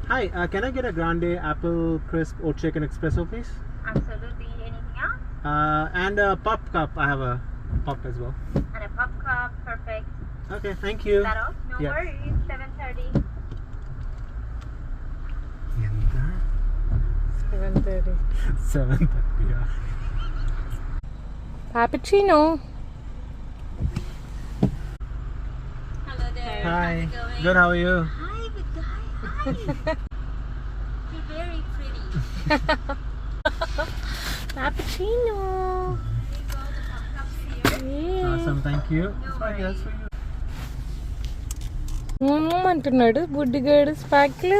Hi, can I get a grande apple crisp oat shaken espresso, please? Absolutely. Anything else? And a pop cup. I have a pop as well. And a pop cup. Perfect. Okay, thank you. Is that all? No Yeah. worries. 7:30. ఎంత 7:30. 7:30. Yeah. Cappuccino. Hello there. Hi. How's it going? Good. How are you? Hi, good guy. Hi. You're very pretty. Cappuccino. There you go. The pop cup's here. Yeah. Awesome. Thank you. No Sorry, that's for you. అంటున్నాడు బుడ్డిగాడు స్పాక్లు